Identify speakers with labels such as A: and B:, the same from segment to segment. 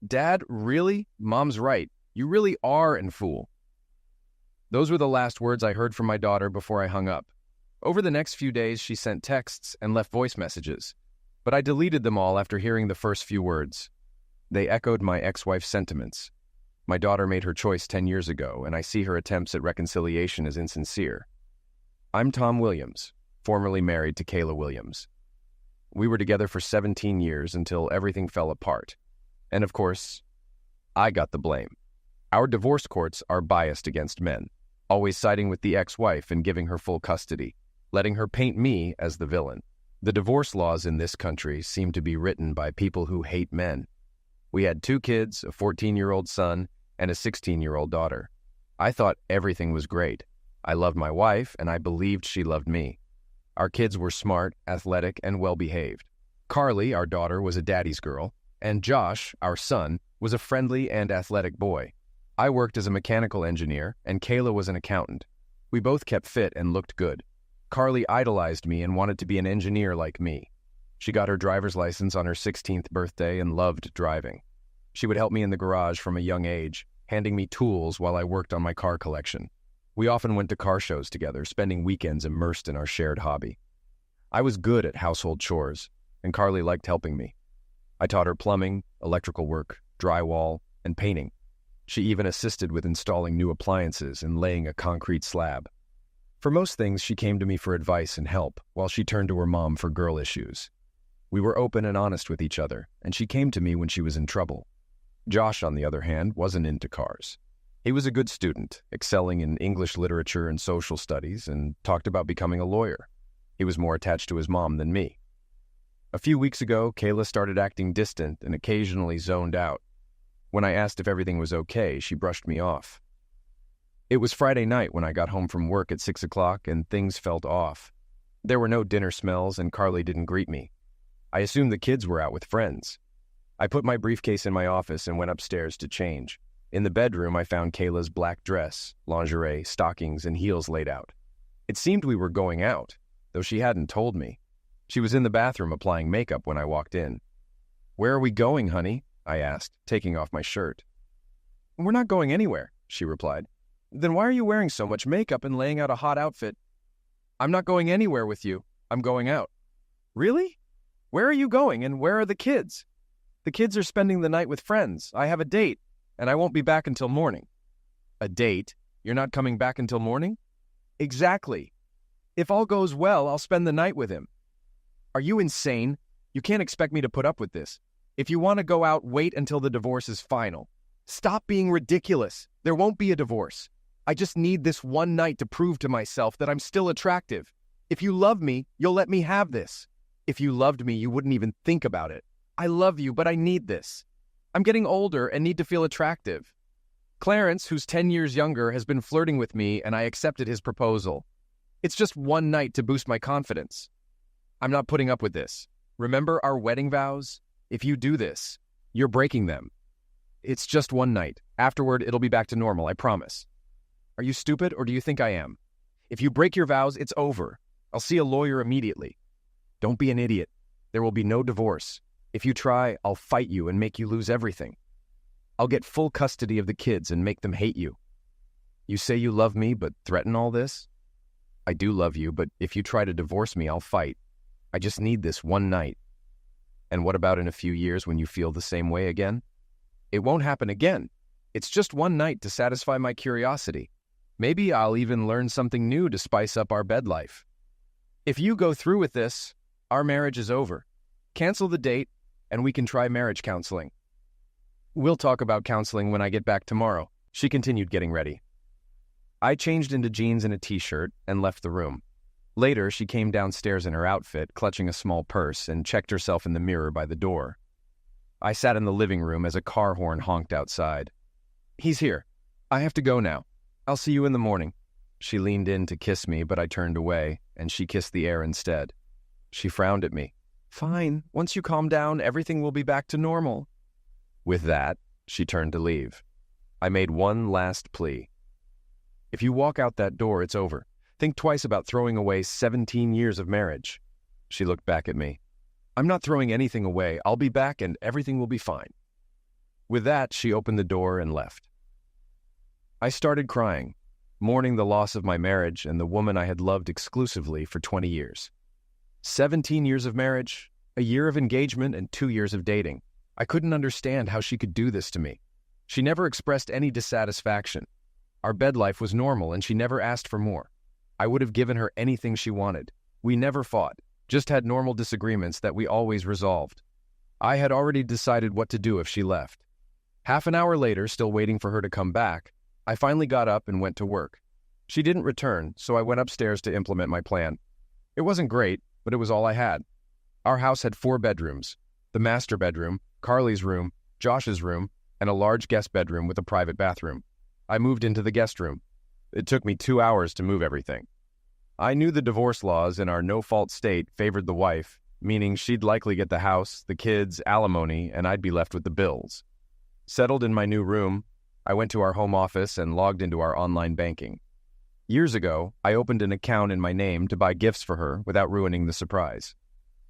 A: Dad, really? Mom's right. You really are an fool. Those were the last words I heard from my daughter before I hung up. Over the next few days, she sent texts and left voice messages, but I deleted them all after hearing the first few words. They echoed my ex-wife's sentiments. My daughter made her choice 10 years ago, and I see her attempts at reconciliation as insincere. I'm Tom Williams, formerly married to Kayla Williams. We were together for 17 years until everything fell apart. And of course, I got the blame. Our divorce courts are biased against men, always siding with the ex-wife and giving her full custody, letting her paint me as the villain. The divorce laws in this country seem to be written by people who hate men. We had 2 kids, a 14-year-old son and a 16-year-old daughter. I thought everything was great. I loved my wife, and I believed she loved me. Our kids were smart, athletic, and well-behaved. Carly, our daughter, was a daddy's girl, and Josh, our son, was a friendly and athletic boy. I worked as a mechanical engineer, and Kayla was an accountant. We both kept fit and looked good. Carly idolized me and wanted to be an engineer like me. She got her driver's license on her 16th birthday and loved driving. She would help me in the garage from a young age, handing me tools while I worked on my car collection. We often went to car shows together, spending weekends immersed in our shared hobby. I was good at household chores, and Carly liked helping me. I taught her plumbing, electrical work, drywall, and painting. She even assisted with installing new appliances and laying a concrete slab. For most things, she came to me for advice and help, while she turned to her mom for girl issues. We were open and honest with each other, and she came to me when she was in trouble. Josh, on the other hand, wasn't into cars. He was a good student, excelling in English literature and social studies, and talked about becoming a lawyer. He was more attached to his mom than me. A few weeks ago, Kayla started acting distant and occasionally zoned out. When I asked if everything was okay, she brushed me off. It was Friday night when I got home from work at 6 o'clock, and things felt off. There were no dinner smells, and Carly didn't greet me. I assumed the kids were out with friends. I put my briefcase in my office and went upstairs to change. In the bedroom, I found Kayla's black dress, lingerie, stockings, and heels laid out. It seemed we were going out, though she hadn't told me. She was in the bathroom applying makeup when I walked in. "Where are we going, honey?" I asked, taking off my shirt. "We're not going anywhere," she replied. "Then why are you wearing so much makeup and laying out a hot outfit?" "I'm not going anywhere with you. I'm going out." "Really? Where are you going, and where are the kids?" "The kids are spending the night with friends. I have a date, and I won't be back until morning." "A date? You're not coming back until morning?" "Exactly. If all goes well, I'll spend the night with him." "Are you insane? You can't expect me to put up with this. If you want to go out, wait until the divorce is final." "Stop being ridiculous. There won't be a divorce. I just need this one night to prove to myself that I'm still attractive. If you love me, you'll let me have this. If you loved me, you wouldn't even think about it. I love you, but I need this. I'm getting older and need to feel attractive. Clarence, who's 10 years younger, has been flirting with me, and I accepted his proposal. It's just one night to boost my confidence. I'm not putting up with this. Remember our wedding vows? If you do this, you're breaking them. It's just one night. Afterward, it'll be back to normal, I promise. Are you stupid, or do you think I am? If you break your vows, it's over. I'll see a lawyer immediately. Don't be an idiot. There will be no divorce. If you try, I'll fight you and make you lose everything. I'll get full custody of the kids and make them hate you. You say you love me, but threaten all this? I do love you, but if you try to divorce me, I'll fight. I just need this one night. And what about in a few years when you feel the same way again? It won't happen again. It's just one night to satisfy my curiosity. Maybe I'll even learn something new to spice up our bed life. If you go through with this, our marriage is over. Cancel the date, and we can try marriage counseling. We'll talk about counseling when I get back tomorrow. She continued getting ready. I changed into jeans and a t-shirt and left the room. Later, she came downstairs in her outfit, clutching a small purse, and checked herself in the mirror by the door. I sat in the living room as a car horn honked outside. "He's here. I have to go now. I'll see you in the morning." She leaned in to kiss me, but I turned away, and she kissed the air instead. She frowned at me. "Fine. Once you calm down, everything will be back to normal." With that, she turned to leave. I made one last plea. "If you walk out that door, it's over. Think twice about throwing away 17 years of marriage." She looked back at me. "I'm not throwing anything away. I'll be back and everything will be fine." With that, she opened the door and left. I started crying, mourning the loss of my marriage and the woman I had loved exclusively for 20 years. 17 years of marriage, a year of engagement, and 2 years of dating. I couldn't understand how she could do this to me. She never expressed any dissatisfaction. Our bed life was normal, and she never asked for more. I would have given her anything she wanted. We never fought, just had normal disagreements that we always resolved. I had already decided what to do if she left. Half an hour later, still waiting for her to come back, I finally got up and went to work. She didn't return, so I went upstairs to implement my plan. It wasn't great, but it was all I had. Our house had 4 bedrooms: the master bedroom, Carly's room, Josh's room, and a large guest bedroom with a private bathroom. I moved into the guest room. It took me 2 hours to move everything. I knew the divorce laws in our no-fault state favored the wife, meaning she'd likely get the house, the kids, alimony, and I'd be left with the bills. Settled in my new room, I went to our home office and logged into our online banking. Years ago, I opened an account in my name to buy gifts for her without ruining the surprise.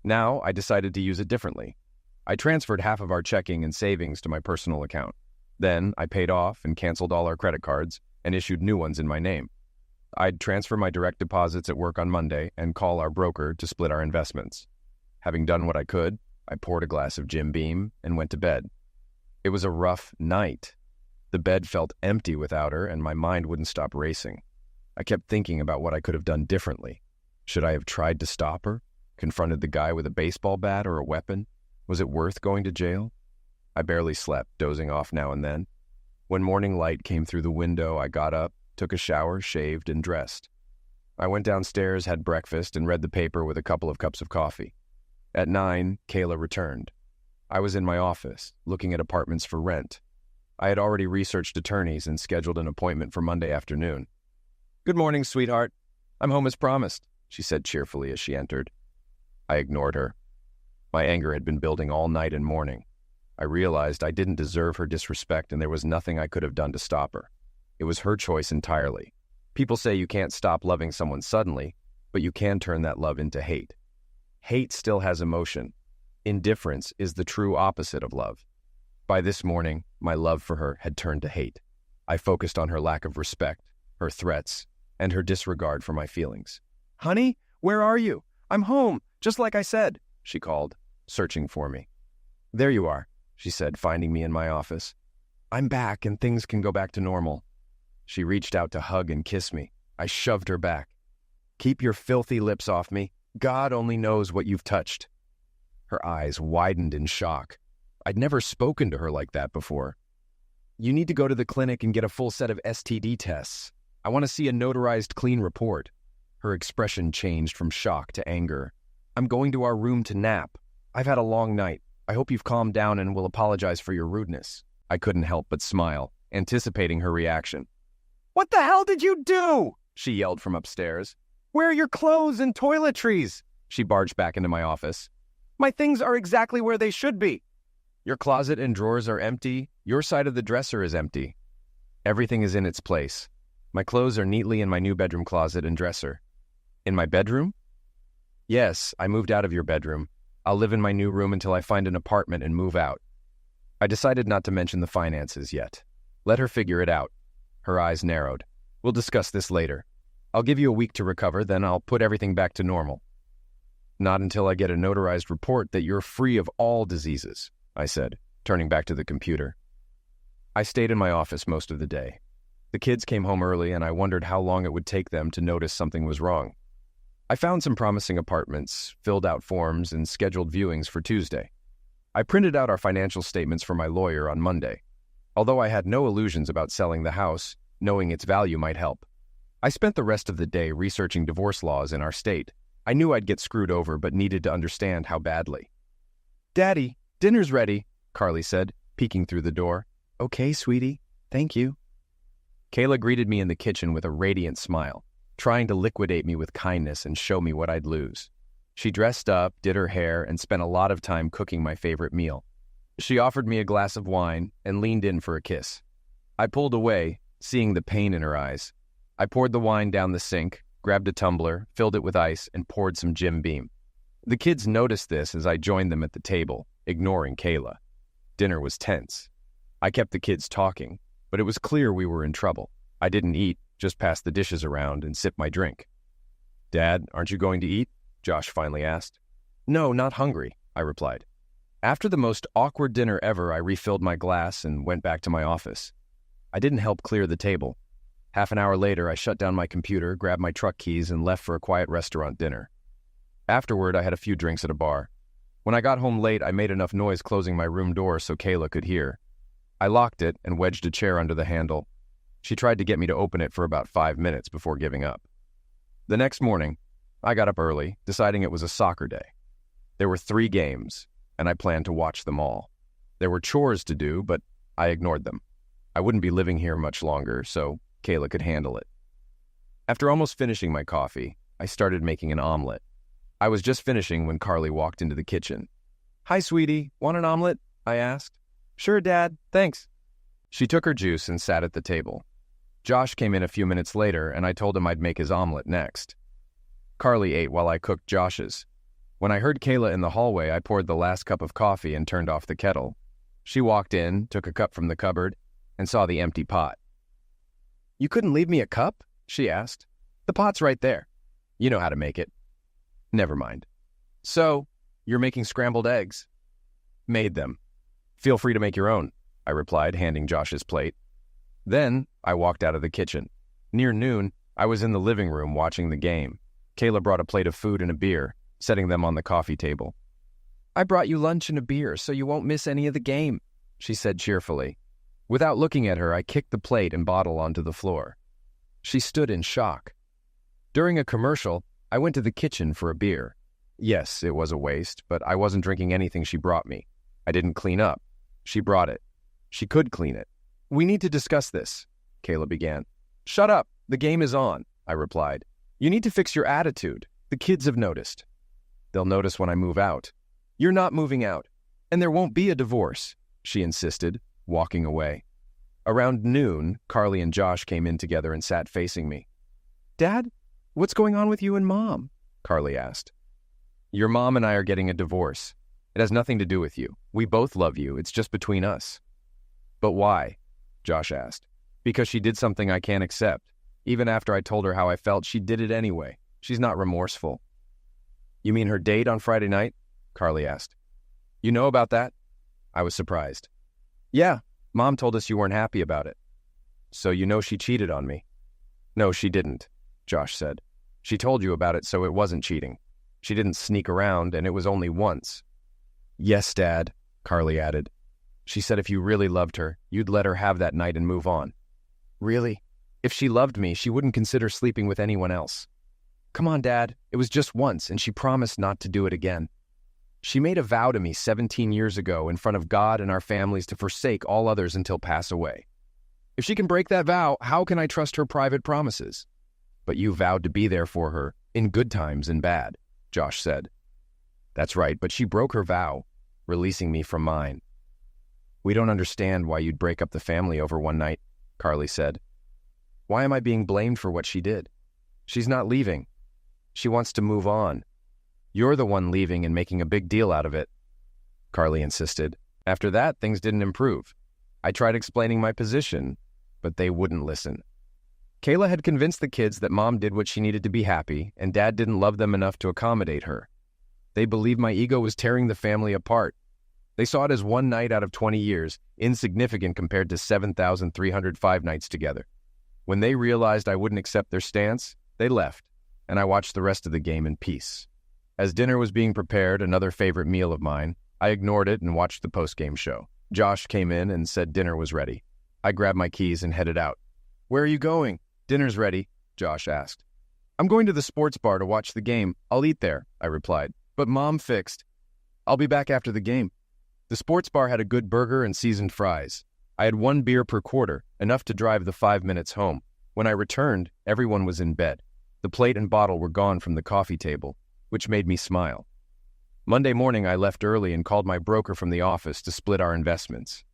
A: Now, I decided to use it differently. I transferred half of our checking and savings to my personal account. Then, I paid off and canceled all our credit cards and issued new ones in my name. I'd transfer my direct deposits at work on Monday and call our broker to split our investments. Having done what I could, I poured a glass of Jim Beam and went to bed. It was a rough night. The bed felt empty without her, and my mind wouldn't stop racing. I kept thinking about what I could have done differently. Should I have tried to stop her? Confronted the guy with a baseball bat or a weapon? Was it worth going to jail? I barely slept, dozing off now and then. When morning light came through the window, I got up, took a shower, shaved, and dressed. I went downstairs, had breakfast, and read the paper with a couple of cups of coffee. At 9, Kayla returned. I was in my office, looking at apartments for rent. I had already researched attorneys and scheduled an appointment for Monday afternoon. "Good morning, sweetheart. I'm home as promised," she said cheerfully as she entered. I ignored her. My anger had been building all night and morning. I realized I didn't deserve her disrespect, and there was nothing I could have done to stop her. It was her choice entirely. People say you can't stop loving someone suddenly, but you can turn that love into hate. Hate still has emotion. Indifference is the true opposite of love. By this morning, my love for her had turned to hate. I focused on her lack of respect, her threats, and her disregard for my feelings. "Honey, where are you? I'm home, just like I said," she called, searching for me. "There you are," she said, finding me in my office. "I'm back, and things can go back to normal." She reached out to hug and kiss me. I shoved her back. "Keep your filthy lips off me. God only knows what you've touched." Her eyes widened in shock. I'd never spoken to her like that before. "You need to go to the clinic and get a full set of STD tests. I want to see a notarized clean report." Her expression changed from shock to anger. "I'm going to our room to nap. I've had a long night. I hope you've calmed down and will apologize for your rudeness." I couldn't help but smile, anticipating her reaction. "What the hell did you do?" she yelled from upstairs. "Where are your clothes and toiletries?" She barged back into my office. "My things are exactly where they should be." "Your closet and drawers are empty. Your side of the dresser is empty." "Everything is in its place. My clothes are neatly in my new bedroom closet and dresser." "In my bedroom?" "Yes, I moved out of your bedroom. I'll live in my new room until I find an apartment and move out." I decided not to mention the finances yet. Let her figure it out. Her eyes narrowed. "We'll discuss this later. I'll give you a week to recover, then I'll put everything back to normal." "Not until I get a notarized report that you're free of all diseases," I said, turning back to the computer. I stayed in my office most of the day. The kids came home early, and I wondered how long it would take them to notice something was wrong. I found some promising apartments, filled out forms, and scheduled viewings for Tuesday. I printed out our financial statements for my lawyer on Monday. Although I had no illusions about selling the house, knowing its value might help. I spent the rest of the day researching divorce laws in our state. I knew I'd get screwed over, but needed to understand how badly. "Daddy, dinner's ready," Carly said, peeking through the door. "Okay, sweetie. Thank you." Kayla greeted me in the kitchen with a radiant smile, trying to liquidate me with kindness and show me what I'd lose. She dressed up, did her hair, and spent a lot of time cooking my favorite meal. She offered me a glass of wine and leaned in for a kiss. I pulled away, seeing the pain in her eyes. I poured the wine down the sink, grabbed a tumbler, filled it with ice, and poured some Jim Beam. The kids noticed this as I joined them at the table, ignoring Kayla. Dinner was tense. I kept the kids talking, but it was clear we were in trouble. I didn't eat, just passed the dishes around and sipped my drink. "Dad, aren't you going to eat?" Josh finally asked. "No, not hungry," I replied. After the most awkward dinner ever, I refilled my glass and went back to my office. I didn't help clear the table. Half an hour later, I shut down my computer, grabbed my truck keys, and left for a quiet restaurant dinner. Afterward, I had a few drinks at a bar. When I got home late, I made enough noise closing my room door so Kayla could hear. I locked it and wedged a chair under the handle. She tried to get me to open it for about 5 minutes before giving up. The next morning, I got up early, deciding it was a soccer day. There were 3 games, and I planned to watch them all. There were chores to do, but I ignored them. I wouldn't be living here much longer, so Kayla could handle it. After almost finishing my coffee, I started making an omelet. I was just finishing when Carly walked into the kitchen. "Hi, sweetie. Want an omelet?" I asked. "Sure, Dad. Thanks." She took her juice and sat at the table. Josh came in a few minutes later, and I told him I'd make his omelet next. Carly ate while I cooked Josh's. When I heard Kayla in the hallway, I poured the last cup of coffee and turned off the kettle. She walked in, took a cup from the cupboard, and saw the empty pot. "You couldn't leave me a cup?" she asked. "The pot's right there. You know how to make it." "Never mind." "So, you're making scrambled eggs?" "Made them. Feel free to make your own," I replied, handing Josh's plate. Then, I walked out of the kitchen. Near noon, I was in the living room watching the game. Kayla brought a plate of food and a beer, setting them on the coffee table. "I brought you lunch and a beer so you won't miss any of the game," she said cheerfully. Without looking at her, I kicked the plate and bottle onto the floor. She stood in shock. During a commercial, I went to the kitchen for a beer. Yes, it was a waste, but I wasn't drinking anything she brought me. I didn't clean up. She brought it. She could clean it. "We need to discuss this," Kayla began. "Shut up. The game is on," I replied. "You need to fix your attitude. The kids have noticed." "They'll notice when I move out." "You're not moving out. And there won't be a divorce," she insisted, walking away. Around noon, Carly and Josh came in together and sat facing me. "Dad, what's going on with you and Mom?" Carly asked. "Your mom and I are getting a divorce. It has nothing to do with you. We both love you. It's just between us." "But why?" Josh asked. "Because she did something I can't accept. Even after I told her how I felt, she did it anyway. She's not remorseful." "You mean her date on Friday night?" Carly asked. "You know about that?" I was surprised. "Yeah, Mom told us you weren't happy about it." "So you know she cheated on me?" "No, she didn't," Josh said. "She told you about it, so it wasn't cheating. She didn't sneak around, and it was only once." "Yes, Dad," Carly added. "She said if you really loved her, you'd let her have that night and move on." "Really? If she loved me, she wouldn't consider sleeping with anyone else." "Come on, Dad. It was just once, and she promised not to do it again. She made a vow to me 17 years ago in front of God and our families to forsake all others until pass away. If she can break that vow, how can I trust her private promises?" "But you vowed to be there for her, in good times and bad," Josh said. "That's right, but she broke her vow, releasing me from mine." "We don't understand why you'd break up the family over one night," Carly said. "Why am I being blamed for what she did? She's not leaving. She wants to move on. You're the one leaving and making a big deal out of it," Carly insisted. After that, things didn't improve. I tried explaining my position, but they wouldn't listen. Kayla had convinced the kids that Mom did what she needed to be happy, and Dad didn't love them enough to accommodate her. They believed my ego was tearing the family apart. They saw it as one night out of 20 years, insignificant compared to 7,305 nights together. When they realized I wouldn't accept their stance, they left, and I watched the rest of the game in peace. As dinner was being prepared, another favorite meal of mine, I ignored it and watched the post-game show. Josh came in and said dinner was ready. I grabbed my keys and headed out. "Where are you going?" "Dinner's ready," Josh asked. "I'm going to the sports bar to watch the game. I'll eat there," I replied. "But Mom fixed." "I'll be back after the game." The sports bar had a good burger and seasoned fries. I had 1 beer per quarter, enough to drive the 5 minutes home. When I returned, everyone was in bed. The plate and bottle were gone from the coffee table, which made me smile. Monday morning, I left early and called my broker from the office to split our investments.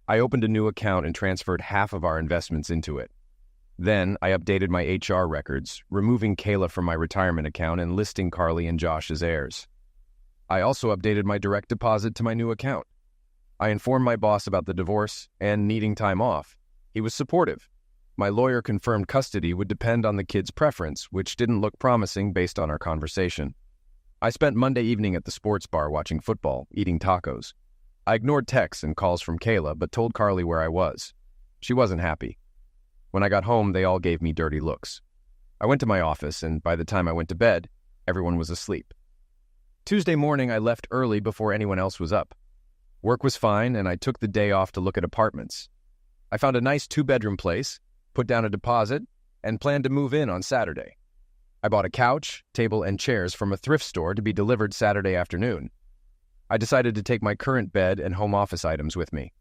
A: I opened a new account and transferred half of our investments into it. Then, I updated my HR records, removing Kayla from my retirement account and listing Carly and Josh as heirs. I also updated my direct deposit to my new account. I informed my boss about the divorce and needing time off. He was supportive. My lawyer confirmed custody would depend on the kid's preference, which didn't look promising based on our conversation. I spent Monday evening at the sports bar watching football, eating tacos. I ignored texts and calls from Kayla, but told Carly where I was. She wasn't happy. When I got home, they all gave me dirty looks. I went to my office, and by the time I went to bed, everyone was asleep. Tuesday morning, I left early before anyone else was up. Work was fine, and I took the day off to look at apartments. I found a nice 2-bedroom place, put down a deposit, and planned to move in on Saturday. I bought a couch, table, and chairs from a thrift store to be delivered Saturday afternoon. I decided to take my current bed and home office items with me.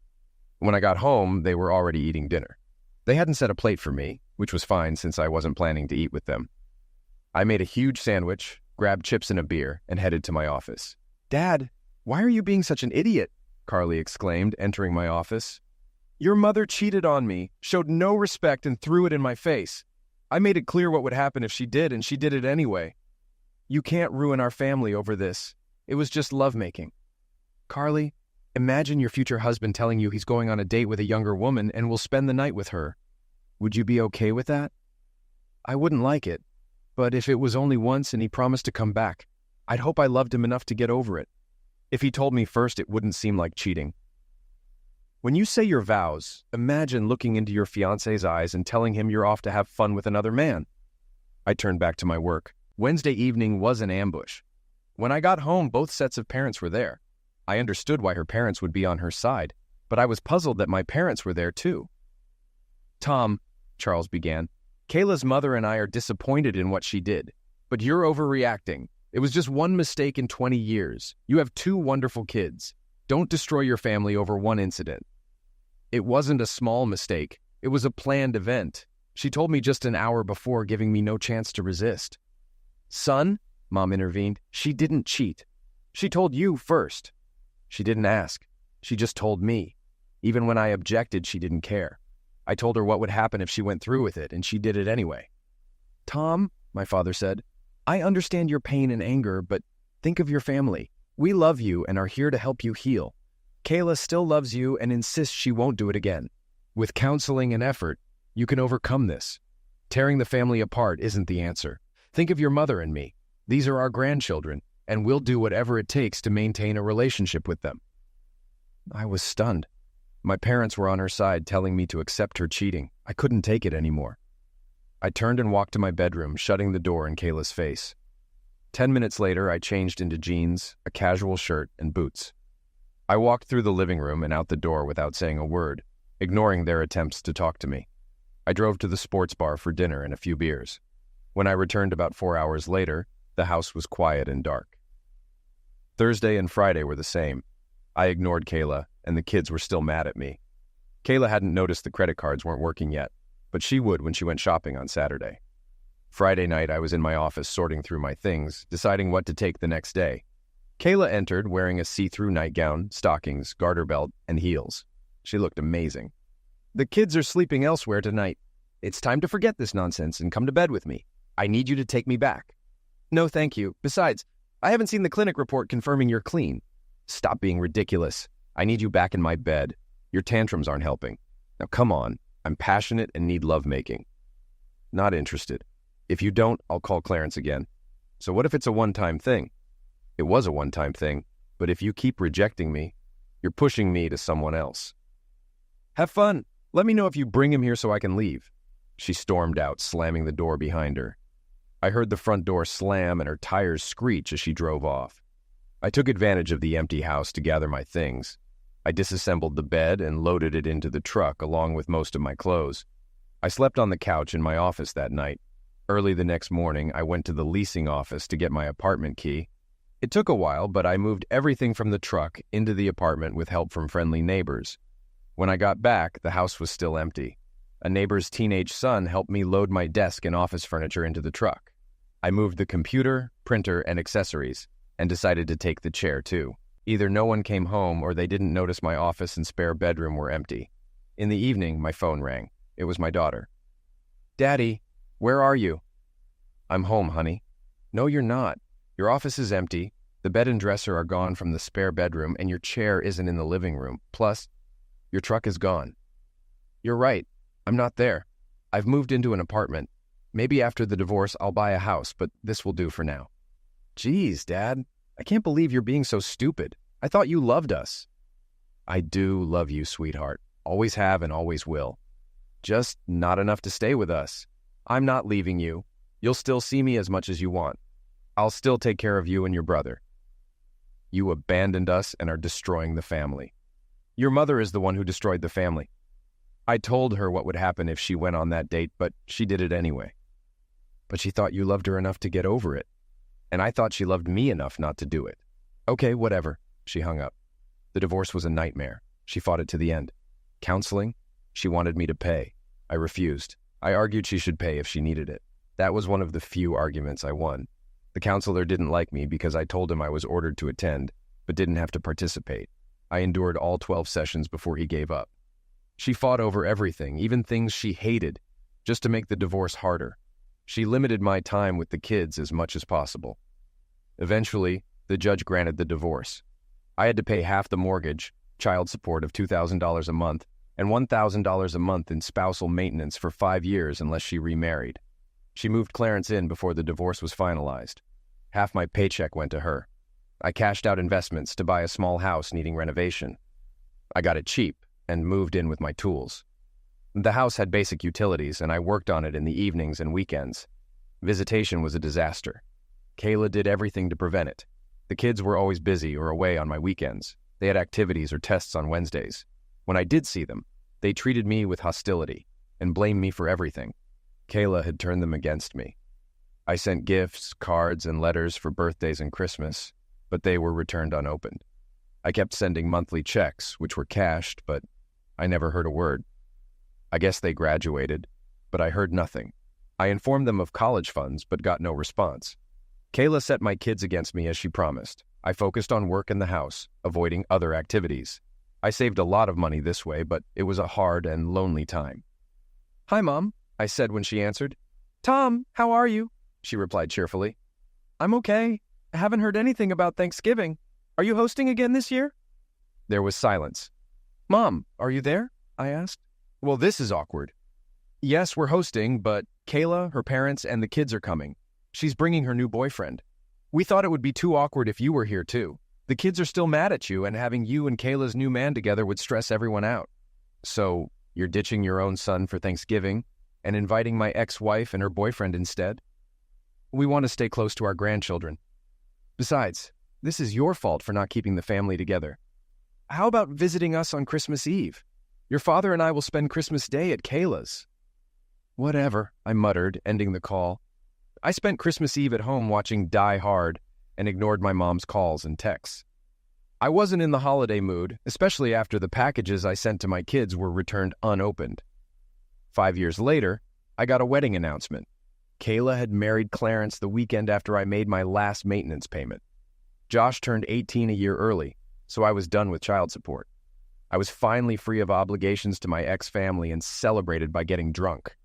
A: When I got home, they were already eating dinner. They hadn't set a plate for me, which was fine since I wasn't planning to eat with them. I made a huge sandwich, grabbed chips and a beer, and headed to my office. "Dad, why are you being such an idiot?" Carly exclaimed, entering my office. "Your mother cheated on me, showed no respect, and threw it in my face. I made it clear what would happen if she did, and she did it anyway. You can't ruin our family over this. It was just lovemaking." "Carly, imagine your future husband telling you he's going on a date with a younger woman and will spend the night with her. Would you be okay with that?" "I wouldn't like it, but if it was only once and he promised to come back, I'd hope I loved him enough to get over it. If he told me first, it wouldn't seem like cheating." When you say your vows, imagine looking into your fiancé's eyes and telling him you're off to have fun with another man. I turned back to my work. Wednesday evening was an ambush. When I got home, both sets of parents were there. I understood why her parents would be on her side, but I was puzzled that my parents were there too. "Tom," Charles began, "Kayla's mother and I are disappointed in what she did, but you're overreacting. It was just one mistake in 20 years. You have 2 wonderful kids. Don't destroy your family over one incident." "It wasn't a small mistake. It was a planned event. She told me just an hour before, giving me no chance to resist." "Son," Mom intervened, "she didn't cheat. She told you first." "She didn't ask. She just told me. Even when I objected, she didn't care. I told her what would happen if she went through with it, and she did it anyway." "Tom," my father said, "I understand your pain and anger, but think of your family. We love you and are here to help you heal. Kayla still loves you and insists she won't do it again. With counseling and effort, you can overcome this. Tearing the family apart isn't the answer. Think of your mother and me. These are our grandchildren, and we'll do whatever it takes to maintain a relationship with them." I was stunned. My parents were on her side, telling me to accept her cheating. I couldn't take it anymore. I turned and walked to my bedroom, shutting the door in Kayla's face. 10 minutes later, I changed into jeans, a casual shirt, and boots. I walked through the living room and out the door without saying a word, ignoring their attempts to talk to me. I drove to the sports bar for dinner and a few beers. When I returned about 4 hours later, the house was quiet and dark. Thursday and Friday were the same. I ignored Kayla, and the kids were still mad at me. Kayla hadn't noticed the credit cards weren't working yet, but she would when she went shopping on Saturday. Friday night, I was in my office sorting through my things, deciding what to take the next day. Kayla entered wearing a see-through nightgown, stockings, garter belt, and heels. She looked amazing. "The kids are sleeping elsewhere tonight. It's time to forget this nonsense and come to bed with me. I need you to take me back." "No, thank you. Besides, I haven't seen the clinic report confirming you're clean." "Stop being ridiculous. I need you back in my bed. Your tantrums aren't helping. Now come on. I'm passionate and need lovemaking." "Not interested. If you don't, I'll call Clarence again." "So what if it's a one-time thing?" "It was a one-time thing, but if you keep rejecting me, you're pushing me to someone else." "Have fun. Let me know if you bring him here so I can leave." She stormed out, slamming the door behind her. I heard the front door slam and her tires screech as she drove off. I took advantage of the empty house to gather my things. I disassembled the bed and loaded it into the truck along with most of my clothes. I slept on the couch in my office that night. Early the next morning, I went to the leasing office to get my apartment key. It took a while, but I moved everything from the truck into the apartment with help from friendly neighbors. When I got back, the house was still empty. A neighbor's teenage son helped me load my desk and office furniture into the truck. I moved the computer, printer, and accessories, and decided to take the chair too. Either no one came home or they didn't notice my office and spare bedroom were empty. In the evening, my phone rang. It was my daughter. "Daddy, where are you?" "I'm home, honey." "No, you're not. Your office is empty. The The bed and dresser are gone from the spare bedroom, and your chair isn't in the living room. Plus, your truck is gone. You're right. I'm not there. I've moved into an apartment. Maybe after the divorce, I'll buy a house, but this will do for now. Geez, Dad, I can't believe you're being so stupid. I thought you loved us. I do love you, sweetheart. Always have and always will. Just not enough to stay with us. I'm not leaving you. You'll still see me as much as you want. I'll still take care of you and your brother. You abandoned us and are destroying the family. Your mother is the one who destroyed the family. I told her what would happen if she went on that date, but she did it anyway. But she thought you loved her enough to get over it. And I thought she loved me enough not to do it. Okay, whatever. She hung up. The divorce was a nightmare. She fought it to the end. Counseling? She wanted me to pay. I refused. I argued she should pay if she needed it. That was one of the few arguments I won. The counselor didn't like me because I told him I was ordered to attend, but didn't have to participate. I endured all 12 sessions before he gave up. She fought over everything, even things she hated, just to make the divorce harder. She limited my time with the kids as much as possible. Eventually, the judge granted the divorce. I had to pay half the mortgage, child support of $2,000 a month, and $1,000 a month in spousal maintenance for 5 years unless she remarried. She moved Clarence in before the divorce was finalized. Half my paycheck went to her. I cashed out investments to buy a small house needing renovation. I got it cheap and moved in with my tools. The house had basic utilities, and I worked on it in the evenings and weekends. Visitation was a disaster. Kayla did everything to prevent it. The kids were always busy or away on my weekends. They had activities or tests on Wednesdays. When I did see them, they treated me with hostility and blamed me for everything. Kayla had turned them against me. I sent gifts, cards, and letters for birthdays and Christmas, but they were returned unopened. I kept sending monthly checks, which were cashed, but I never heard a word. I guess they graduated, but I heard nothing. I informed them of college funds, but got no response. Kayla set my kids against me as she promised. I focused on work in the house, avoiding other activities. I saved a lot of money this way, but it was a hard and lonely time. "Hi, Mom," I said when she answered. "Tom, how are you?" she replied cheerfully. "I'm okay. I haven't heard anything about Thanksgiving. Are you hosting again this year?" There was silence. "Mom, are you there?" I asked. "Well, this is awkward." "Yes, we're hosting, but Kayla, her parents, and the kids are coming. She's bringing her new boyfriend. We thought it would be too awkward if you were here, too. The kids are still mad at you, and having you and Kayla's new man together would stress everyone out. So, you're ditching your own son for Thanksgiving and inviting my ex-wife and her boyfriend instead? We want to stay close to our grandchildren. Besides, this is your fault for not keeping the family together. How about visiting us on Christmas Eve? Your father and I will spend Christmas Day at Kayla's." "Whatever," I muttered, ending the call. I spent Christmas Eve at home watching Die Hard and ignored my mom's calls and texts. I wasn't in the holiday mood, especially after the packages I sent to my kids were returned unopened. 5 years later, I got a wedding announcement. Kayla had married Clarence the weekend after I made my last maintenance payment. Josh turned 18 a year early, so I was done with child support. I was finally free of obligations to my ex-family and celebrated by getting drunk.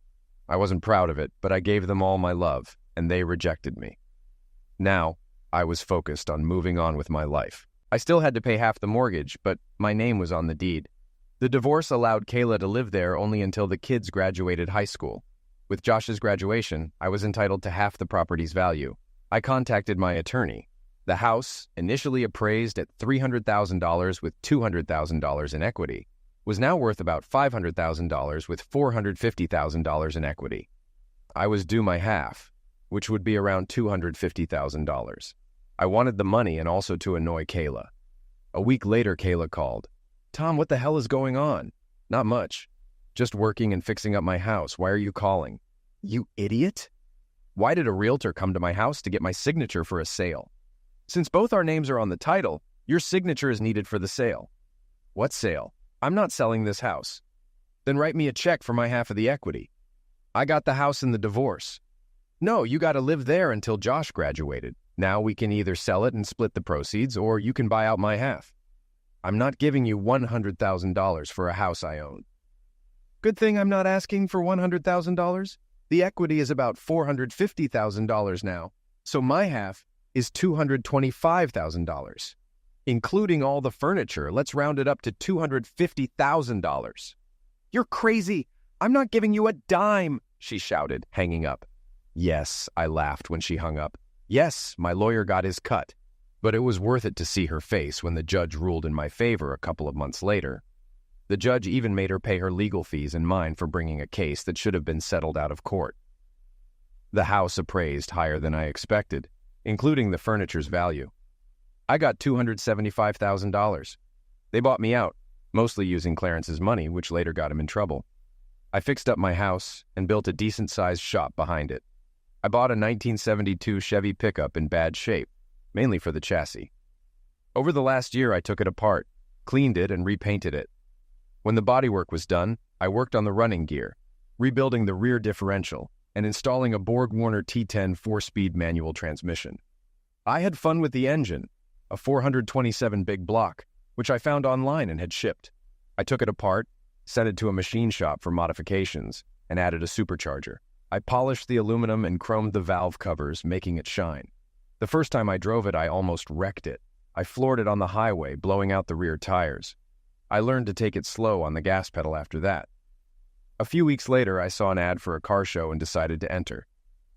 A: I wasn't proud of it, but I gave them all my love, and they rejected me. Now, I was focused on moving on with my life. I still had to pay half the mortgage, but my name was on the deed. The divorce allowed Kayla to live there only until the kids graduated high school. With Josh's graduation, I was entitled to half the property's value. I contacted my attorney. The house, initially appraised at $300,000 with $200,000 in equity, was now worth about $500,000 with $450,000 in equity. I was due my half, which would be around $250,000. I wanted the money and also to annoy Kayla. A week later, Kayla called. "Tom, what the hell is going on?" "Not much. Just working and fixing up my house. Why are you calling?" "You idiot. Why did a realtor come to my house to get my signature for a sale? Since both our names are on the title, your signature is needed for the sale." "What sale? I'm not selling this house." "Then write me a check for my half of the equity." "I got the house in the divorce." "No, you got to live there until Josh graduated. Now we can either sell it and split the proceeds, or you can buy out my half." "I'm not giving you $100,000 for a house I own." "Good thing I'm not asking for $100,000. The equity is about $450,000 now, so my half is $225,000. Including all the furniture, let's round it up to $250,000. You're crazy! I'm not giving you a dime, she shouted, hanging up. Yes, I laughed when she hung up. Yes, my lawyer got his cut. But it was worth it to see her face when the judge ruled in my favor a couple of months later. The judge even made her pay her legal fees and mine for bringing a case that should have been settled out of court. The house appraised higher than I expected, including the furniture's value. I got $275,000. They bought me out, mostly using Clarence's money, which later got him in trouble. I fixed up my house and built a decent-sized shop behind it. I bought a 1972 Chevy pickup in bad shape, mainly for the chassis. Over the last year, I took it apart, cleaned it, and repainted it. When the bodywork was done, I worked on the running gear, rebuilding the rear differential, and installing a Borg-Warner T10 4-speed manual transmission. I had fun with the engine, a 427 big block, which I found online and had shipped. I took it apart, sent it to a machine shop for modifications, and added a supercharger. I polished the aluminum and chromed the valve covers, making it shine. The first time I drove it, I almost wrecked it. I floored it on the highway, blowing out the rear tires. I learned to take it slow on the gas pedal after that. A few weeks later, I saw an ad for a car show and decided to enter.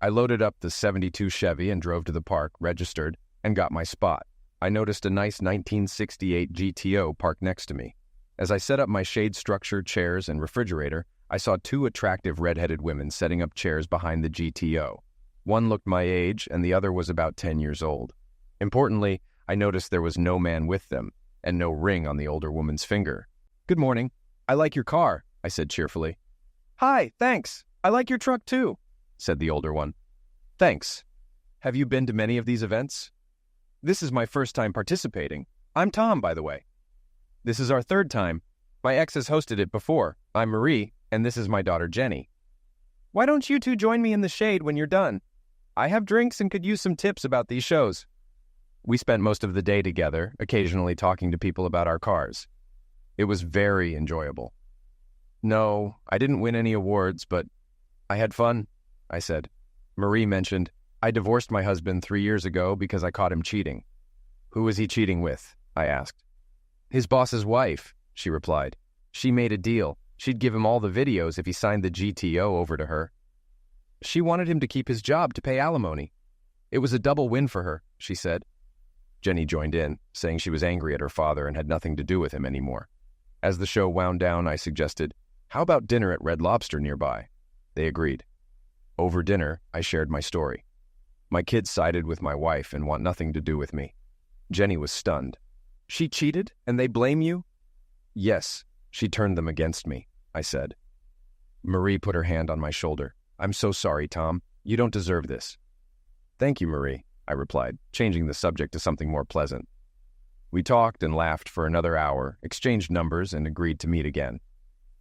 A: I loaded up the 72 Chevy and drove to the park, registered, and got my spot. I noticed a nice 1968 GTO parked next to me. As I set up my shade structure, chairs, and refrigerator, I saw two attractive red-headed women setting up chairs behind the GTO. One looked my age, and the other was about 10 years old. Importantly, I noticed there was no man with them, and no ring on the older woman's finger. "Good morning. I like your car," I said cheerfully. "Hi, thanks. I like your truck too," said the older one. "Thanks. Have you been to many of these events?" "This is my first time participating. I'm Tom, by the way." "This is our third time. My ex has hosted it before. I'm Marie, and this is my daughter Jenny." "Why don't you two join me in the shade when you're done? I have drinks and could use some tips about these shows." We spent most of the day together, occasionally talking to people about our cars. It was very enjoyable. "No, I didn't win any awards, but I had fun," I said. Marie mentioned, "I divorced my husband 3 years ago because I caught him cheating." "Who was he cheating with?" I asked. "His boss's wife," she replied. "She made a deal. She'd give him all the videos if he signed the GTO over to her. She wanted him to keep his job to pay alimony. It was a double win for her," she said. Jenny joined in, saying she was angry at her father and had nothing to do with him anymore. As the show wound down, I suggested, "How about dinner at Red Lobster nearby?" They agreed. Over dinner, I shared my story. My kids sided with my wife and want nothing to do with me. Jenny was stunned. "She cheated, and they blame you?" "Yes, she turned them against me," I said. Marie put her hand on my shoulder. "I'm so sorry, Tom. You don't deserve this." "Thank you, Marie," I replied, changing the subject to something more pleasant. We talked and laughed for another hour, exchanged numbers, and agreed to meet again.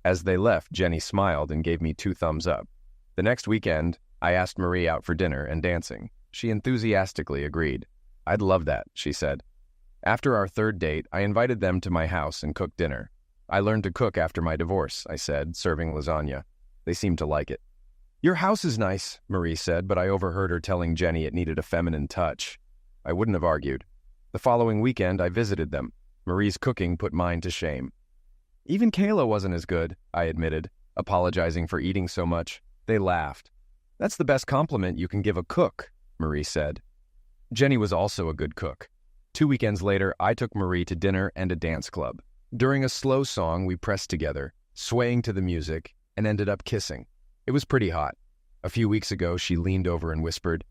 A: As they left, Jenny smiled and gave me 2 thumbs up. The next weekend, I asked Marie out for dinner and dancing. She enthusiastically agreed. "I'd love that," she said. After our 3rd date, I invited them to my house and cooked dinner. "I learned to cook after my divorce," I said, serving lasagna. They seemed to like it. "Your house is nice," Marie said, but I overheard her telling Jenny it needed a feminine touch. I wouldn't have argued. The following weekend, I visited them. Marie's cooking put mine to shame. "Even Kayla wasn't as good," I admitted, apologizing for eating so much. They laughed. "That's the best compliment you can give a cook," Marie said. Jenny was also a good cook. 2 weekends later, I took Marie to dinner and a dance club. During a slow song, we pressed together, swaying to the music, and ended up kissing. It was pretty hot. A few weeks ago, she leaned over and whispered,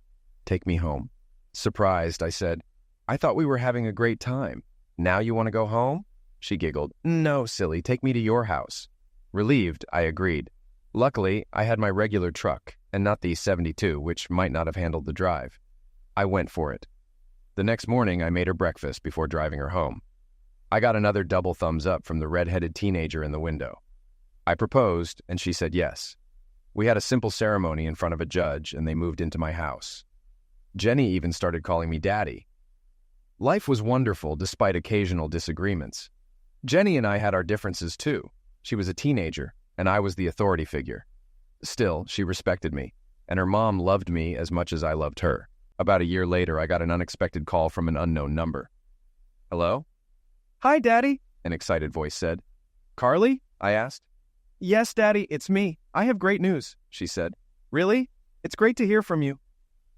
A: "Take me home." Surprised, I said, "I thought we were having a great time. Now you want to go home?" She giggled. "No, silly, take me to your house." Relieved, I agreed. Luckily, I had my regular truck, and not the 72, which might not have handled the drive. I went for it. The next morning, I made her breakfast before driving her home. I got another double thumbs up from the red-headed teenager in the window. I proposed, and she said yes. We had a simple ceremony in front of a judge, and they moved into my house. Jenny even started calling me Daddy. Life was wonderful despite occasional disagreements. Jenny and I had our differences too. She was a teenager, and I was the authority figure. Still, she respected me, and her mom loved me as much as I loved her. About a year later, I got an unexpected call from an unknown number. Hello? Hi, Daddy, an excited voice said. Carly? I asked. Yes, Daddy, it's me. I have great news, she said. Really? It's great to hear from you.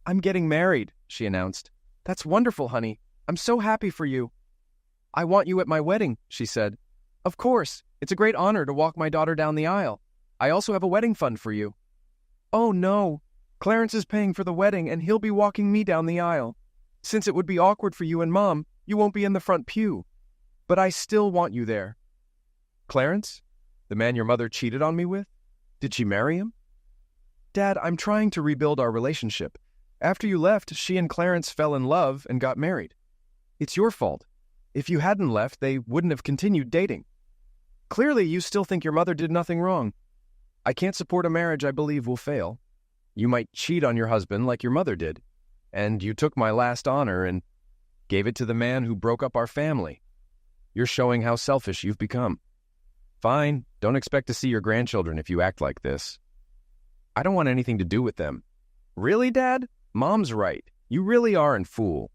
A: I'm getting married, she announced. That's wonderful, honey. I'm so happy for you. I want you at my wedding, she said. Of course. It's a great honor to walk my daughter down the aisle. I also have a wedding fund for you. Oh, no. Clarence is paying for the wedding, and he'll be walking me down the aisle. Since it would be awkward for you and Mom, you won't be in the front pew. But I still want you there. Clarence? The man your mother cheated on me with? Did she marry him? Dad, I'm trying to rebuild our relationship. After you left, she and Clarence fell in love and got married. It's your fault. If you hadn't left, they wouldn't have continued dating. Clearly, you still think your mother did nothing wrong. I can't support a marriage I believe will fail. You might cheat on your husband like your mother did. And you took my last honor and gave it to the man who broke up our family. You're showing how selfish you've become. Fine, don't expect to see your grandchildren if you act like this. I don't want anything to do with them. Really, Dad? Mom's right. You really are a fool.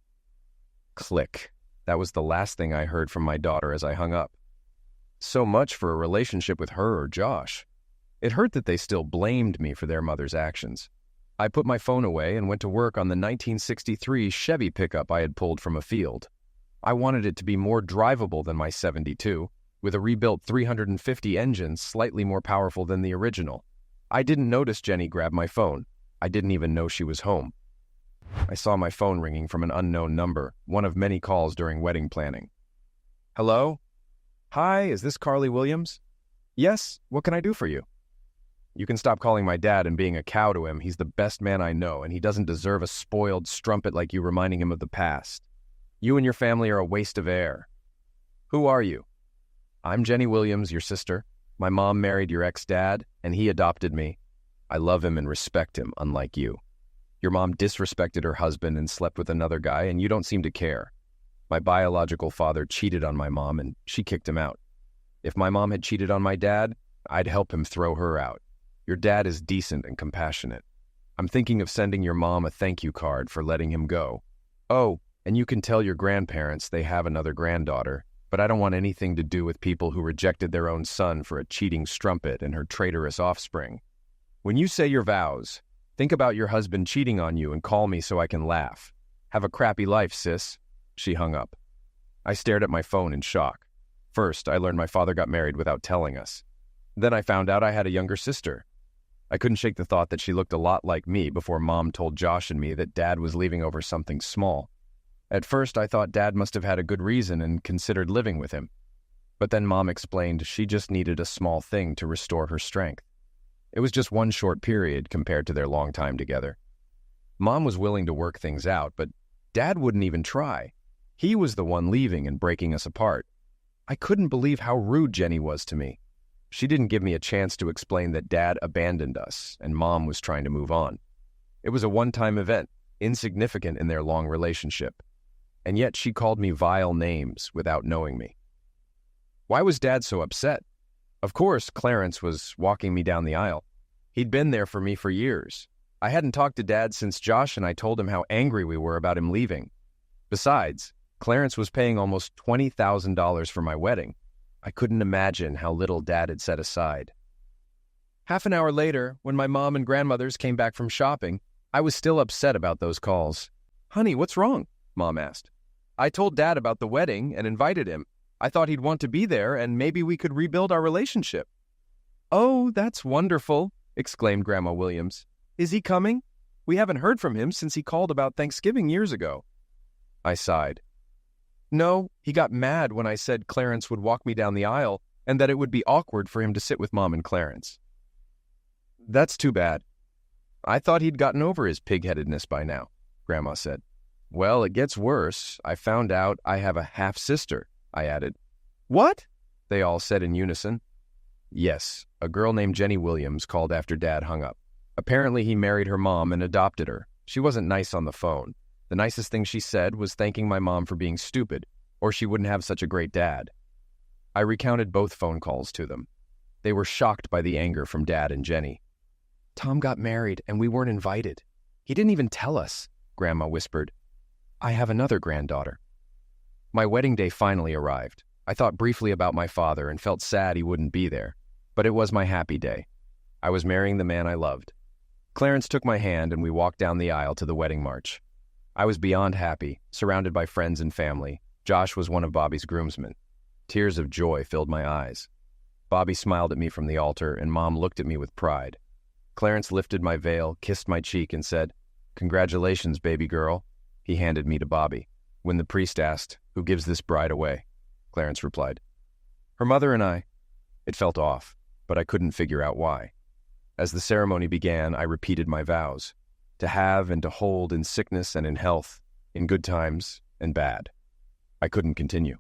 A: Click. That was the last thing I heard from my daughter as I hung up. So much for a relationship with her or Josh. It hurt that they still blamed me for their mother's actions. I put my phone away and went to work on the 1963 Chevy pickup I had pulled from a field. I wanted it to be more drivable than my 72, with a rebuilt 350 engine slightly more powerful than the original. I didn't notice Jenny grab my phone. I didn't even know she was home. I saw my phone ringing from an unknown number, one of many calls during wedding planning. Hello? Hi, is this Carly Williams? Yes, what can I do for you? You can stop calling my dad and being a cow to him. He's the best man I know, and he doesn't deserve a spoiled strumpet like you reminding him of the past. You and your family are a waste of air. Who are you? I'm Jenny Williams, your sister. My mom married your ex-dad, and he adopted me. I love him and respect him, unlike you. Your mom disrespected her husband and slept with another guy, and you don't seem to care. My biological father cheated on my mom, and she kicked him out. If my mom had cheated on my dad, I'd help him throw her out. Your dad is decent and compassionate. I'm thinking of sending your mom a thank you card for letting him go. Oh, and you can tell your grandparents they have another granddaughter, but I don't want anything to do with people who rejected their own son for a cheating strumpet and her traitorous offspring. When you say your vows, think about your husband cheating on you and call me so I can laugh. Have a crappy life, sis. She hung up. I stared at my phone in shock. First, I learned my father got married without telling us. Then I found out I had a younger sister. I couldn't shake the thought that she looked a lot like me before Mom told Josh and me that Dad was leaving over something small. At first, I thought Dad must have had a good reason and considered living with him. But then Mom explained she just needed a small thing to restore her strength. It was just one short period compared to their long time together. Mom was willing to work things out, but Dad wouldn't even try. He was the one leaving and breaking us apart. I couldn't believe how rude Jenny was to me. She didn't give me a chance to explain that Dad abandoned us and Mom was trying to move on. It was a one-time event, insignificant in their long relationship. And yet she called me vile names without knowing me. Why was Dad so upset? Of course, Clarence was walking me down the aisle. He'd been there for me for years. I hadn't talked to Dad since Josh and I told him how angry we were about him leaving. Besides, Clarence was paying almost $20,000 for my wedding. I couldn't imagine how little Dad had set aside. Half an hour later, when my mom and grandmothers came back from shopping, I was still upset about those calls. Honey, what's wrong? Mom asked. I told Dad about the wedding and invited him. I thought he'd want to be there and maybe we could rebuild our relationship. Oh, that's wonderful, exclaimed Grandma Williams. Is he coming? We haven't heard from him since he called about Thanksgiving years ago. I sighed. No, he got mad when I said Clarence would walk me down the aisle and that it would be awkward for him to sit with Mom and Clarence. That's too bad. I thought he'd gotten over his pig-headedness by now, Grandma said. Well, it gets worse. I found out I have a half-sister, I added. What? They all said in unison. Yes, a girl named Jenny Williams called after Dad hung up. Apparently he married her mom and adopted her. She wasn't nice on the phone. The nicest thing she said was thanking my mom for being stupid, or she wouldn't have such a great dad. I recounted both phone calls to them. They were shocked by the anger from Dad and Jenny. Tom got married and we weren't invited. He didn't even tell us. Grandma whispered. I have another granddaughter. My wedding day finally arrived. I thought briefly about my father and felt sad he wouldn't be there. But it was my happy day. I was marrying the man I loved. Clarence took my hand and we walked down the aisle to the wedding march. I was beyond happy, surrounded by friends and family. Josh was one of Bobby's groomsmen. Tears of joy filled my eyes. Bobby smiled at me from the altar, and Mom looked at me with pride. Clarence lifted my veil, kissed my cheek, and said, "Congratulations, baby girl." He handed me to Bobby. When the priest asked, "Who gives this bride away?" Clarence replied, "Her mother and I." It felt off, but I couldn't figure out why. As the ceremony began, I repeated my vows, to have and to hold in sickness and in health, in good times and bad. I couldn't continue.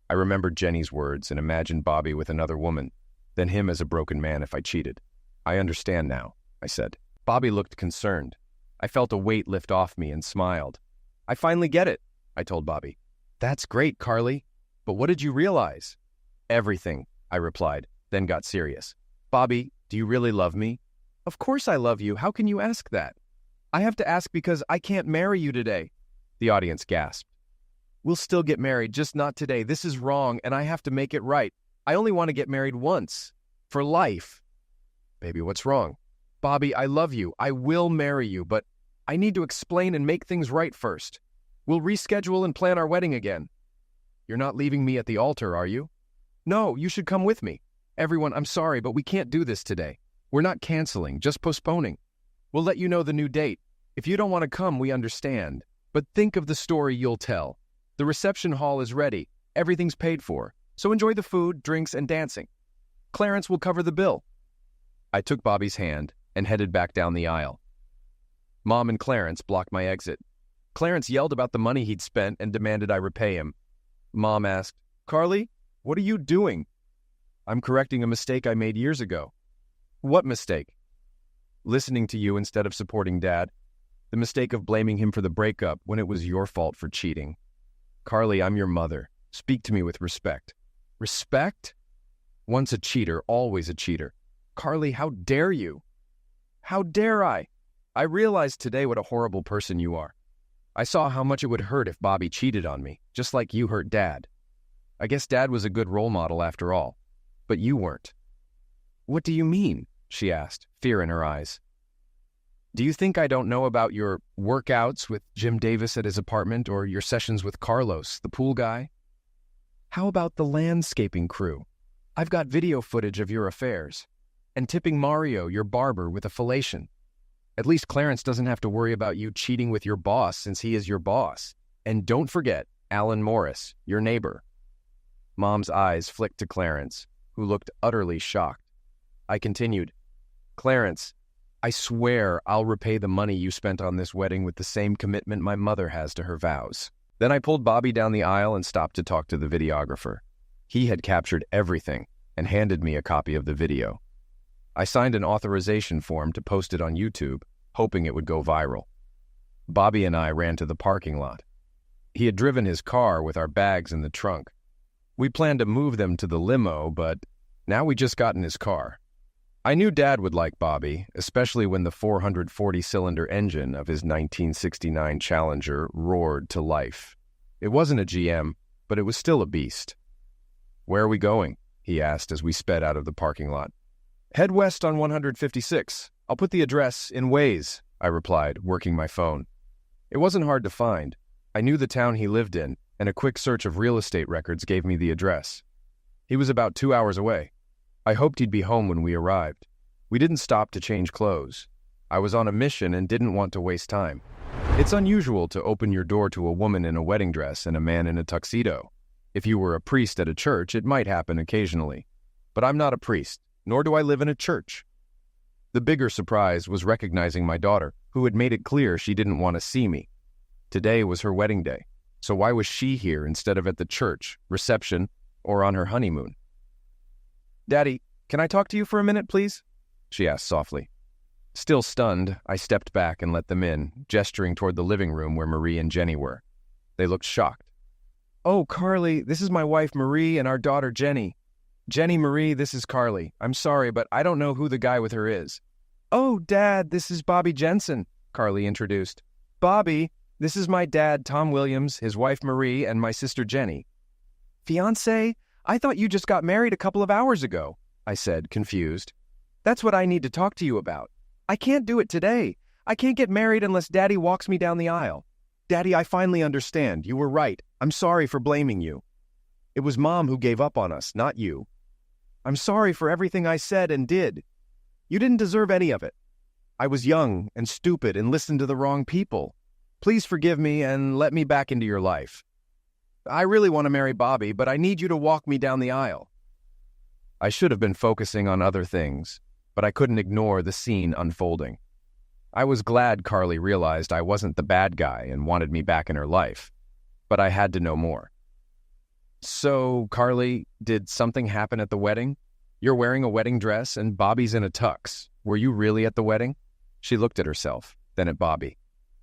A: I remembered Jenny's words and imagined Bobby with another woman, then him as a broken man if I cheated. "I understand now," I said. Bobby looked concerned. I felt a weight lift off me and smiled. "I finally get it," I told Bobby. "That's great, Carly. But what did you realize?" "Everything," I replied, then got serious. "Bobby, do you really love me?" "Of course I love you. How can you ask that?" "I have to ask because I can't marry you today." The audience gasped. "We'll still get married, just not today. This is wrong, and I have to make it right. I only want to get married once. For life." "Baby, what's wrong?" "Bobby, I love you. I will marry you, but I need to explain and make things right first. We'll reschedule and plan our wedding again." "You're not leaving me at the altar, are you?" "No, you should come with me. Everyone, I'm sorry, but we can't do this today. We're not canceling, just postponing. We'll let you know the new date. If you don't want to come, we understand. But think of the story you'll tell. The reception hall is ready. Everything's paid for. So enjoy the food, drinks, and dancing. Clarence will cover the bill." I took Bobby's hand and headed back down the aisle. Mom and Clarence blocked my exit. Clarence yelled about the money he'd spent and demanded I repay him. Mom asked, "Carly, what are you doing?" "I'm correcting a mistake I made years ago." "What mistake?" "Listening to you instead of supporting Dad. The mistake of blaming him for the breakup when it was your fault for cheating." "Carly, I'm your mother. Speak to me with respect." "Respect? Once a cheater, always a cheater. Carly, how dare you?" "How dare I? I realized today what a horrible person you are. I saw how much it would hurt if Bobby cheated on me, just like you hurt Dad. I guess Dad was a good role model after all, but you weren't." "What do you mean?" she asked, fear in her eyes. "Do you think I don't know about your workouts with Jim Davis at his apartment or your sessions with Carlos, the pool guy? How about the landscaping crew? I've got video footage of your affairs. And tipping Mario, your barber, with a fellation. At least Clarence doesn't have to worry about you cheating with your boss since he is your boss. And don't forget Alan Morris, your neighbor." Mom's eyes flicked to Clarence, who looked utterly shocked. I continued, "Clarence, I swear I'll repay the money you spent on this wedding with the same commitment my mother has to her vows." Then I pulled Bobby down the aisle and stopped to talk to the videographer. He had captured everything and handed me a copy of the video. I signed an authorization form to post it on YouTube, hoping it would go viral. Bobby and I ran to the parking lot. He had driven his car with our bags in the trunk. We planned to move them to the limo, but now we just got in his car. I knew Dad would like Bobby, especially when the 440-cylinder engine of his 1969 Challenger roared to life. It wasn't a GM, but it was still a beast. "Where are we going?" he asked as we sped out of the parking lot. "Head west on 156. I'll put the address in Waze," I replied, working my phone. It wasn't hard to find. I knew the town he lived in, and a quick search of real estate records gave me the address. He was about 2 hours away. I hoped he'd be home when we arrived. We didn't stop to change clothes. I was on a mission and didn't want to waste time. It's unusual to open your door to a woman in a wedding dress and a man in a tuxedo. If you were a priest at a church, it might happen occasionally. But I'm not a priest, nor do I live in a church. The bigger surprise was recognizing my daughter, who had made it clear she didn't want to see me. Today was her wedding day, so why was she here instead of at the church, reception, or on her honeymoon? "Daddy, can I talk to you for a minute, please?" she asked softly. Still stunned, I stepped back and let them in, gesturing toward the living room where Marie and Jenny were. They looked shocked. "Oh, Carly, this is my wife Marie and our daughter Jenny. Jenny Marie, this is Carly. I'm sorry, but I don't know who the guy with her is." "Oh, Dad, this is Bobby Jensen," Carly introduced. Bobby, this is my dad, Tom Williams, his wife Marie, and my sister Jenny. Fiancé? I thought you just got married a couple of hours ago, I said, confused. That's what I need to talk to you about. I can't do it today. I can't get married unless Daddy walks me down the aisle. Daddy, I finally understand. You were right. I'm sorry for blaming you. It was Mom who gave up on us, not you. I'm sorry for everything I said and did. You didn't deserve any of it. I was young and stupid and listened to the wrong people. Please forgive me and let me back into your life. I really want to marry Bobby, but I need you to walk me down the aisle. I should have been focusing on other things, but I couldn't ignore the scene unfolding. I was glad Carly realized I wasn't the bad guy and wanted me back in her life, but I had to know more. So, Carly, did something happen at the wedding? You're wearing a wedding dress and Bobby's in a tux. Were you really at the wedding? She looked at herself, then at Bobby.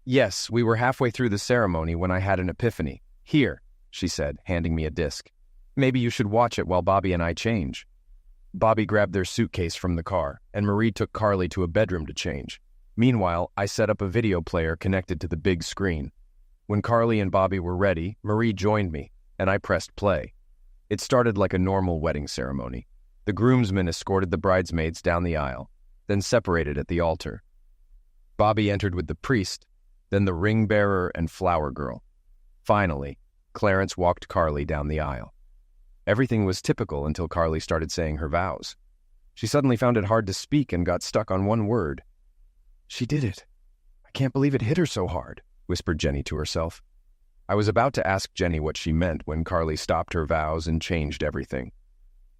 A: Yes, we were halfway through the ceremony when I had an epiphany. Here, she said, handing me a disc. Maybe you should watch it while Bobby and I change. Bobby grabbed their suitcase from the car, and Marie took Carly to a bedroom to change. Meanwhile, I set up a video player connected to the big screen. When Carly and Bobby were ready, Marie joined me, and I pressed play. It started like a normal wedding ceremony. The groomsmen escorted the bridesmaids down the aisle, then separated at the altar. Bobby entered with the priest, then the ring bearer and flower girl. Finally, Clarence walked Carly down the aisle. Everything was typical until Carly started saying her vows. She suddenly found it hard to speak and got stuck on one word. She did it. I can't believe it hit her so hard, whispered Jenny to herself. I was about to ask Jenny what she meant when Carly stopped her vows and changed everything.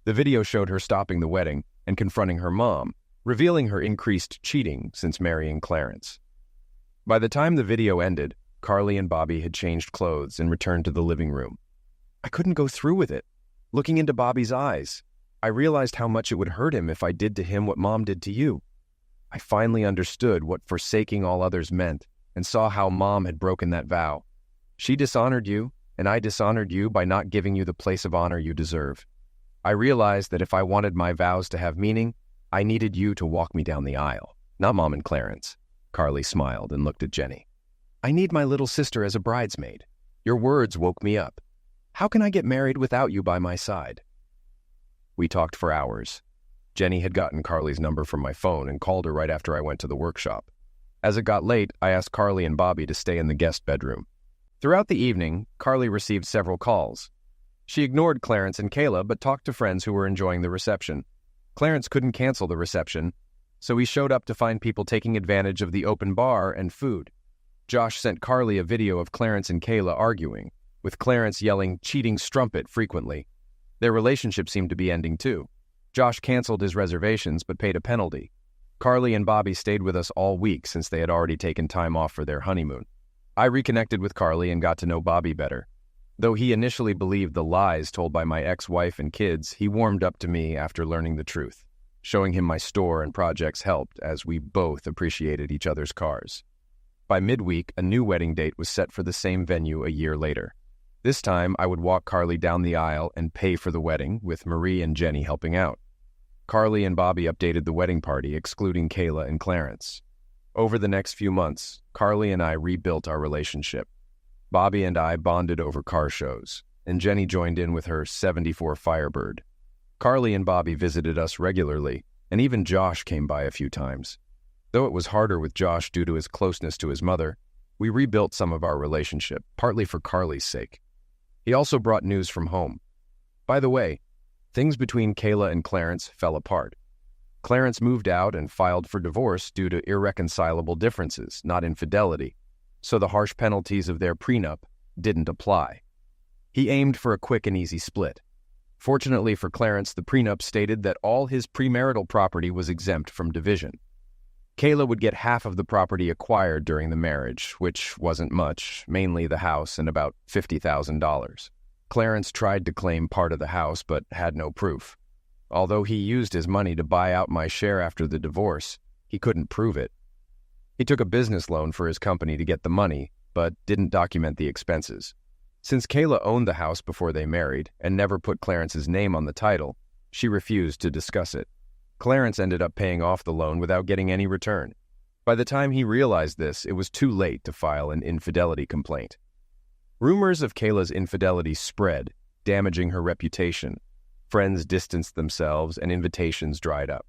A: The video showed her stopping the wedding and confronting her mom, revealing her increased cheating since marrying Clarence. By the time the video ended, Carly and Bobby had changed clothes and returned to the living room. I couldn't go through with it. Looking into Bobby's eyes, I realized how much it would hurt him if I did to him what Mom did to you. I finally understood what forsaking all others meant and saw how Mom had broken that vow. She dishonored you, and I dishonored you by not giving you the place of honor you deserve. I realized that if I wanted my vows to have meaning, I needed you to walk me down the aisle, not Mom and Clarence. Carly smiled and looked at Jenny. I need my little sister as a bridesmaid. Your words woke me up. How can I get married without you by my side? We talked for hours. Jenny had gotten Carly's number from my phone and called her right after I went to the workshop. As it got late, I asked Carly and Bobby to stay in the guest bedroom. Throughout the evening, Carly received several calls. She ignored Clarence and Kayla, but talked to friends who were enjoying the reception. Clarence couldn't cancel the reception, so he showed up to find people taking advantage of the open bar and food. Josh sent Carly a video of Clarence and Kayla arguing, with Clarence yelling cheating strumpet frequently. Their relationship seemed to be ending too. Josh canceled his reservations but paid a penalty. Carly and Bobby stayed with us all week since they had already taken time off for their honeymoon. I reconnected with Carly and got to know Bobby better. Though he initially believed the lies told by my ex-wife and kids, he warmed up to me after learning the truth. Showing him my store and projects helped, as we both appreciated each other's cars. By midweek, a new wedding date was set for the same venue a year later. This time, I would walk Carly down the aisle and pay for the wedding, with Marie and Jenny helping out. Carly and Bobby updated the wedding party, excluding Kayla and Clarence. Over the next few months, Carly and I rebuilt our relationship. Bobby and I bonded over car shows, and Jenny joined in with her 74 Firebird. Carly and Bobby visited us regularly, and even Josh came by a few times. Though it was harder with Josh due to his closeness to his mother, we rebuilt some of our relationship, partly for Carly's sake. He also brought news from home. By the way, things between Kayla and Clarence fell apart. Clarence moved out and filed for divorce due to irreconcilable differences, not infidelity, so the harsh penalties of their prenup didn't apply. He aimed for a quick and easy split. Fortunately for Clarence, the prenup stated that all his premarital property was exempt from division. Kayla would get half of the property acquired during the marriage, which wasn't much, mainly the house and about $50,000. Clarence tried to claim part of the house, but had no proof. Although he used his money to buy out my share after the divorce, he couldn't prove it. He took a business loan for his company to get the money, but didn't document the expenses. Since Kayla owned the house before they married and never put Clarence's name on the title, she refused to discuss it. Clarence ended up paying off the loan without getting any return. By the time he realized this, it was too late to file an infidelity complaint. Rumors of Kayla's infidelity spread, damaging her reputation. Friends distanced themselves and invitations dried up.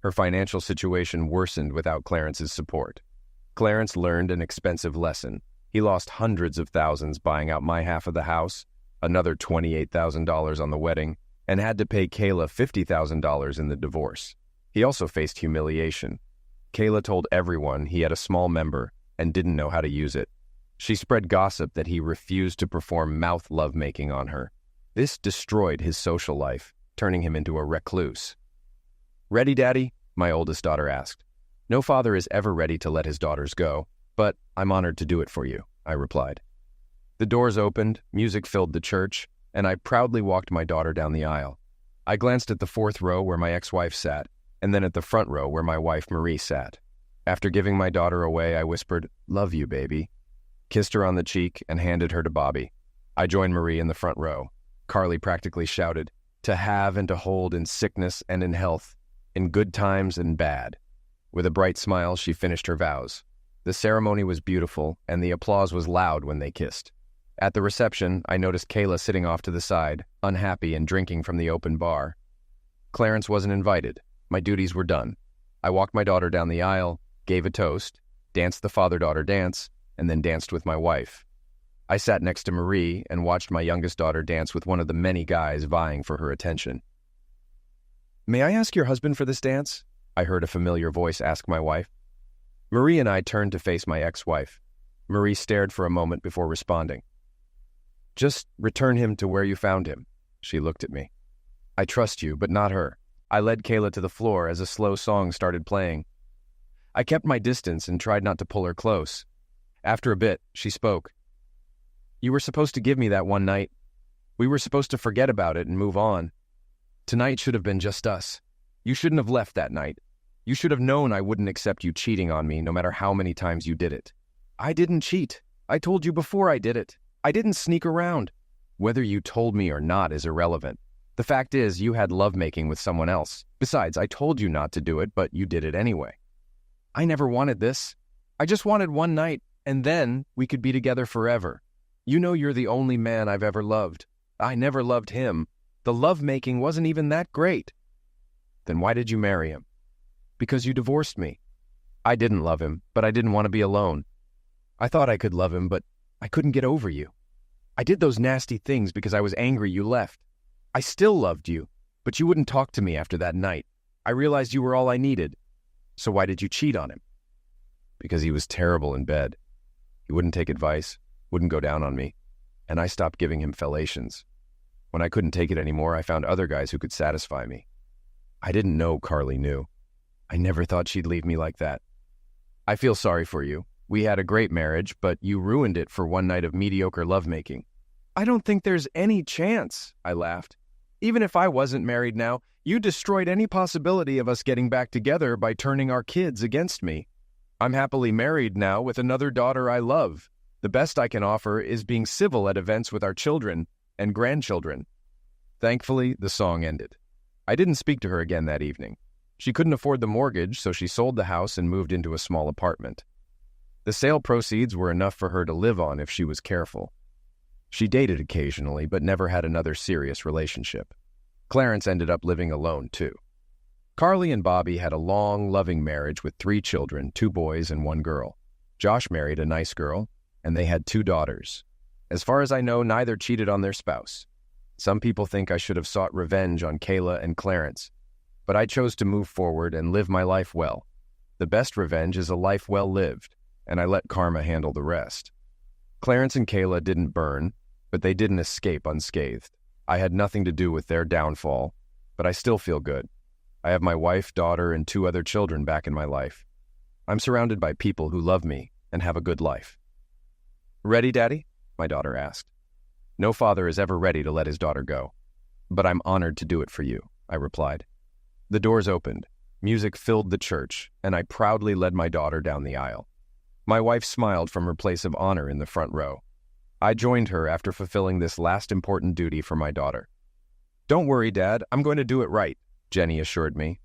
A: Her financial situation worsened without Clarence's support. Clarence learned an expensive lesson. He lost hundreds of thousands buying out my half of the house, another $28,000 on the wedding, and had to pay Kayla $50,000 in the divorce. He also faced humiliation. Kayla told everyone he had a small member and didn't know how to use it. She spread gossip that he refused to perform mouth lovemaking on her. This destroyed his social life, turning him into a recluse. "Ready, Daddy?" my oldest daughter asked. "No father is ever ready to let his daughters go, but I'm honored to do it for you," I replied. The doors opened, music filled the church, and I proudly walked my daughter down the aisle. I glanced at the fourth row where my ex-wife sat, and then at the front row where my wife Marie sat. After giving my daughter away, I whispered, "Love you, baby," kissed her on the cheek, and handed her to Bobby. I joined Marie in the front row. Carly practically shouted, "To have and to hold in sickness and in health, in good times and bad." With a bright smile, she finished her vows. The ceremony was beautiful, and the applause was loud when they kissed. At the reception, I noticed Kayla sitting off to the side, unhappy and drinking from the open bar. Clarence wasn't invited. My duties were done. I walked my daughter down the aisle, gave a toast, danced the father-daughter dance, and then danced with my wife. I sat next to Marie and watched my youngest daughter dance with one of the many guys vying for her attention. "May I ask your husband for this dance?" I heard a familiar voice ask my wife. Marie and I turned to face my ex-wife. Marie stared for a moment before responding. "Just return him to where you found him." She looked at me. "I trust you, but not her." I led Kayla to the floor as a slow song started playing. I kept my distance and tried not to pull her close. After a bit, she spoke. "You were supposed to give me that one night. We were supposed to forget about it and move on. Tonight should have been just us. You shouldn't have left that night. You should have known I wouldn't accept you cheating on me no matter how many times you did it." "I didn't cheat. I told you before I did it. I didn't sneak around." "Whether you told me or not is irrelevant. The fact is, you had lovemaking with someone else. Besides, I told you not to do it, but you did it anyway." "I never wanted this. I just wanted one night, and then we could be together forever. You know you're the only man I've ever loved. I never loved him. The lovemaking wasn't even that great." "Then why did you marry him?" "Because you divorced me." "I didn't love him, but I didn't want to be alone. I thought I could love him, but I couldn't get over you. I did those nasty things because I was angry you left. I still loved you, but you wouldn't talk to me after that night. I realized you were all I needed. So why did you cheat on him?" "Because he was terrible in bed. He wouldn't take advice, wouldn't go down on me, and I stopped giving him fellations. When I couldn't take it anymore, I found other guys who could satisfy me. I didn't know Carly knew. I never thought she'd leave me like that. I feel sorry for you. We had a great marriage, but you ruined it for one night of mediocre lovemaking." "I don't think there's any chance," I laughed. "Even if I wasn't married now, you destroyed any possibility of us getting back together by turning our kids against me. I'm happily married now with another daughter I love. The best I can offer is being civil at events with our children and grandchildren." Thankfully, the song ended. I didn't speak to her again that evening. She couldn't afford the mortgage, so she sold the house and moved into a small apartment. The sale proceeds were enough for her to live on if she was careful. She dated occasionally, but never had another serious relationship. Clarence ended up living alone, too. Carly and Bobby had a long, loving marriage with 3 children, 2 boys and 1 girl. Josh married a nice girl, and they had 2 daughters. As far as I know, neither cheated on their spouse. Some people think I should have sought revenge on Kayla and Clarence, but I chose to move forward and live my life well. The best revenge is a life well lived, and I let karma handle the rest. Clarence and Kayla didn't burn, but they didn't escape unscathed. I had nothing to do with their downfall, but I still feel good. I have my wife, daughter, and 2 other children back in my life. I'm surrounded by people who love me and have a good life. "Ready, Daddy?" my daughter asked. No father is ever ready to let his daughter go, but I'm honored to do it for you, I replied. The doors opened, music filled the church, and I proudly led my daughter down the aisle. My wife smiled from her place of honor in the front row. I joined her after fulfilling this last important duty for my daughter. "Don't worry, Dad, I'm going to do it right," Jenny assured me.